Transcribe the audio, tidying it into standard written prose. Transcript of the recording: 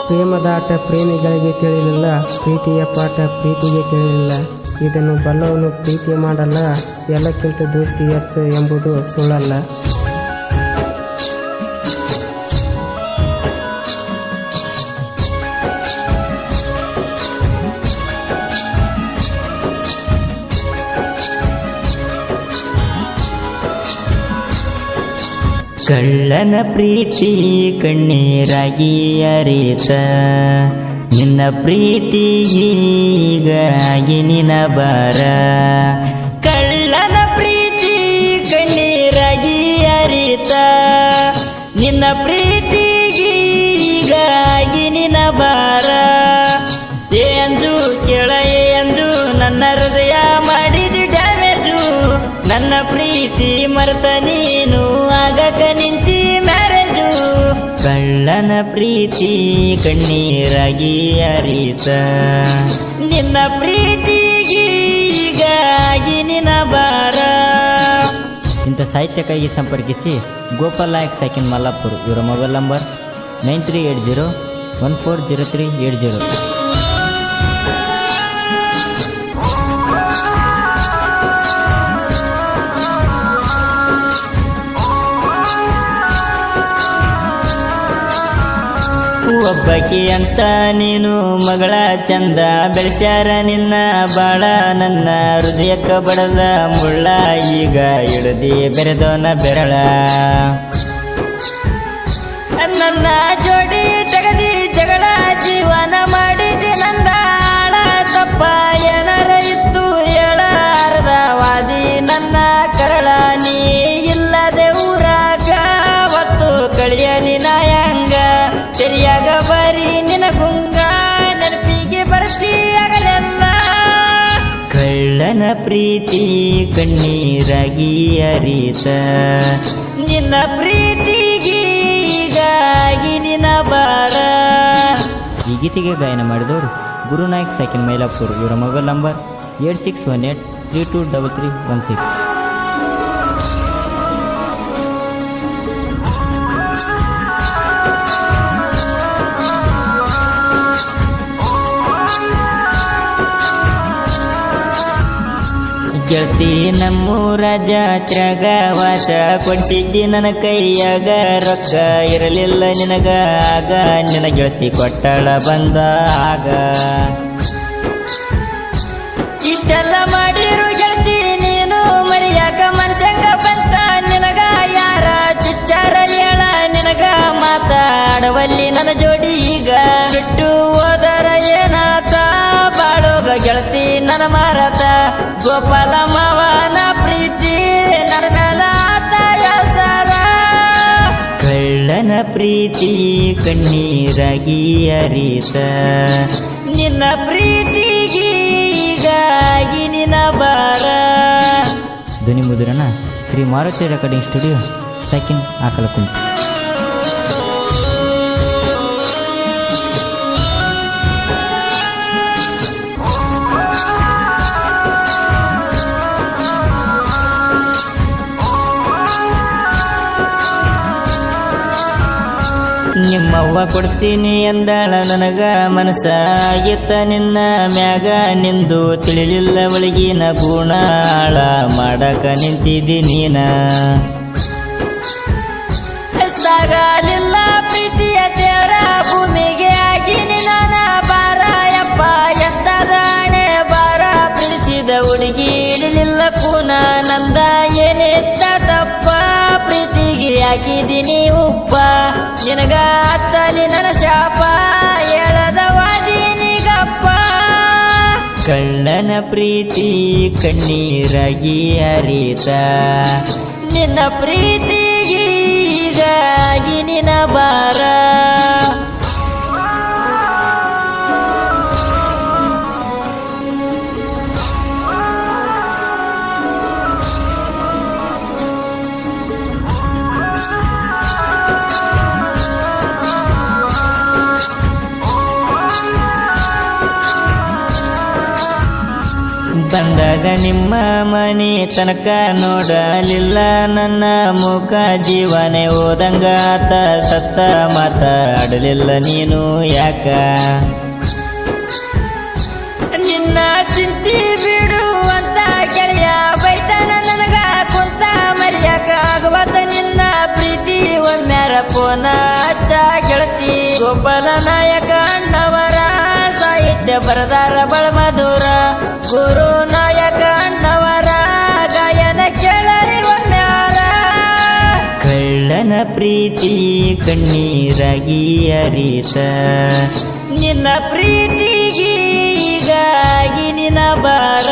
ಪ್ರೇಮದಾಟ ಪ್ರೇಮಿಗಳಿಗೆ ತಿಳಿಯಲಿಲ್ಲ, ಪ್ರೀತಿಯ ಪಾಠ ಪ್ರೀತಿಗೆ ತಿಳಿಯಲಿಲ್ಲ. ಇದನ್ನು ಬಲ್ಲವನು ಪ್ರೀತಿ ಮಾಡಲ್ಲ, ಎಲ್ಲಕ್ಕಿಂತ ದೋಸ್ತಿ ಹೆಚ್ಚು ಎಂಬುದು ಸುಳ್ಳಲ್ಲ. ಕಳ್ಳನ ಪ್ರೀತಿ ಕಣ್ಣೀರಾಗಿ ಅರಿತ, ನಿನ್ನ ಪ್ರೀತಿ ಹೀಗಾಗಿ ನಿನ ಬಾರ. ಕಳ್ಳನ ಪ್ರೀತಿ ಕಣ್ಣೀರಾಗಿ ಅರಿತ, ನಿನ್ನ ಪ್ರೀತಿ ಹೀಗಾಗಿ ನಿನ ಬಾರ. ಏ ಅಂಜು ಕೇಳ ಏ ಅಂಜು, ನನ್ನ ಹೃದಯ ಮಾಡಿದಿ ಡ್ಯಾಮೇಜು. ನನ್ನ ಪ್ರೀತಿ ಮರೆತ ನೀನು ಆಗಕ ನಿಂತಿ ಮ್ಯಾರೇಜು. ಕಳ್ಳನ ಪ್ರೀತಿ ಕಣ್ಣೀರಾಗಿ ಅರಿತ, ನಿನ್ನ ಪ್ರೀತಿಗೀಗಾಗಿ ನಿನ ಬಾರ. ಇಂಥ ಸಾಹಿತ್ಯಕ್ಕಾಗಿ ಸಂಪರ್ಕಿಸಿ ಗೋಪಾಲ್ ನಾಯಕ್ ಸಾಕಿನ್ ಮಲ್ಲಾಪುರ್. ಇವರ ಮೊಬೈಲ್ ನಂಬರ್ 9380140380. ಒಬ್ಬಕಿ ಅಂತ ನೀನು ಮಗಳ ಚಂದ, ಬೆಳೆಸ್ಯಾರ ನಿನ್ನ ಬಾಳ ನನ್ನ ಹೃದಯಕ್ಕ ಬಡದ ಮುಳ್ಳ. ಈಗ ಹಿಡಿದಿ ಬೆರೆದೋನ ಬೆರಳ, ನನ್ನ ಜೋಡಿ ತೆಗದಿ ಜಗಳ ಜೀವನ ಮಾಡಿದಿ ನಂದ ಆಳ. ತಪ್ಪ ಏನಾರ ಇತ್ತು ಹೇಳಾರದ ವಾದಿ ನನ್ನ ಕರಳ. ನೀ ಇಲ್ಲದೆ ಊರಾಗ ಹೊತ್ತು ಕಳಿಯಲಿ ನಾಯಂಗ, ಸರಿಯಾಗ ಬರೀ ನಿನ ಗುಂಗ ನೆನಪಿಗೆ ಬರ್ತೀಯಾಗಲೆಲ್ಲ. ಕಳ್ಳನ ಪ್ರೀತಿ ಕಣ್ಣೀರಾಗಿ ಅರಿತ, ನಿನ್ನ ಪ್ರೀತಿಗೀಗಾಗಿ ನಿನ ಬಾರ. ಈ ಗೀತೆಗೆ ಗಾಯನ ಮಾಡಿದವರು ಗುರುನಾಯಕ್ ಸಾಕಿನ್ ಮೈಲಾಪುರ್. ಇವರ ಮೊಬೈಲ್ ನಂಬರ್ 8618323316. ಗೆಳತಿ ನಮ್ಮೂರ ಜಾತ್ರ್ಯಾಗ ವಾಸ ಕೊಡಿಸಿದ್ದಿ ನನ್ನ ಕೈಯಾಗ, ರೊಕ್ಕ ಇರಲಿಲ್ಲ ನಿನಗ ಆಗ, ನಿನ ಗೆಳತಿ ಕೊಟ್ಟಳ ಬಂದ ಆಗ. ಇಷ್ಟೆಲ್ಲ ಮಾಡಿರು ಗೆಳತಿ ನೀನು ಮರಿಯಾಕ ಮನಸಂಗ ಬಂತ ನಿನಗ. ಯಾರ ಚಿಚ್ಚಾರ ಹೇಳ ನಿನಗ ಮಾತಾಡವಲ್ಲಿ ನನ್ನ ಜೋಡಿ. ಈಗ ಬಿಟ್ಟು ಹೋದರ ಏನಾತ ಬಾಳೋಗ ಗೆಳತಿ ನನ್ನ ಮಾರಾತ. ಗೋಪಾಲ ಮಾವನ ಪ್ರೀತಿ ನನ್ನ ಮೇಲ ಆತ ಯಾಸಾರ. ಕಳ್ಳನ ಪ್ರೀತಿ ಕಣ್ಣೀರಾಗಿ ಅರಿತ, ನಿನ್ನ ಪ್ರೀತಿಗೀಗಾಗಿ ನಿನ ಬಾರ. ಧ್ವನಿ ಮುದ್ರಣ ಶ್ರೀ ಮಾರುತಿ ರೆಕಾರ್ಡಿಂಗ್ ಸ್ಟುಡಿಯೋ, ಸಾಕಿನ್ ಆಕಲಕುಂಟೆ. ನಿಮ್ಮವ್ವ ಕೊಡ್ತೀನಿ ಎಂದಾಳ ನನಗ, ಮನಸ ಆಗಿತ್ತ ನಿನ್ನ ಮ್ಯಾಗ. ನಿಂದು ತಿಳಿಲಿಲ್ಲ ಒಳಗಿನ ಗುಣ, ಆಳ ಮಾಡಕ ನಿಂತಿದ್ದಿ ನೀನ. ಸಾಗಲಿಲ್ಲ ಪ್ರೀತಿಯ ತೇರ ಭೂಮಿಗೆ ಆಗಿನಿ ನಾನ ಬಾರ. ಯಪ್ಪ ಎಂತದ ಹಣೆ ಬಾರ, ಪ್ರೀತಿಸಿದ ಹುಡುಗಿ ಇಡಲಿಲ್ಲ ಕೂನ. ನಂದ ಏನಿತ್ತ ತಪ್ಪ, ಪ್ರೀತಿಗೆ ಹಾಕಿದಿನಿ ಉಪ್ಪ. ನಿನಗ ಹತ್ತಲಿ ನನ್ನ ಶಾಪ, ಹೇಳದ ವಾದಿನಿಗಪ್ಪ. ಕಳ್ಳನ ಪ್ರೀತಿ ಕಣ್ಣೀರಾಗಿ ಅರಿತ, ನಿನ್ನ ಪ್ರೀತಿಗೀಗಾಗಿ ನಿನ ಬಾರ. ಬಂದಾಗ ನಿಮ್ಮ ಮನೆ ತನಕ ನೋಡಲಿಲ್ಲ ನನ್ನ ಮುಖ ಜೀವನೇ ಹೋದಂಗ ಆತ ಸತ್ತ ಮಾತಾಡಲಿಲ್ಲ ನೀನು ಯಾಕ ನಿನ್ನ ಚಿಂತಿ ಬಿಡು ಅಂತ ಗೆಳೆಯ ಬೈತಾನ ನನಗ ಕುಂತ ಮರ್ಯಾಕ ಆಗವತ್ತ ನಿನ್ನ ಪ್ರೀತಿ ಒಮ್ಮ್ಯಾರ ಪೋನ ಹಚ್ಚ ಗೆಳತಿ ಗೋಪಾಲ ನಾಯಕ ಅಣ್ಣವರ ಸಾಹಿತ್ಯ ಬರದಾರ ಬಳಮಧುರ ಗುರು ನಾಯಕ ಅಣ್ಣವರ ಗಾಯನ ಕೇಳರಿ ಒಮ್ಮ್ಯಾರ ಕಳ್ಳನ ಪ್ರೀತಿ ಕಣ್ಣೀರಾಗಿ ಅರಿತ ನಿನ್ನ ಪ್ರೀತಿಗೆ ಹೀಗಾಗಿ ನಿನ್ನ ಬಾರ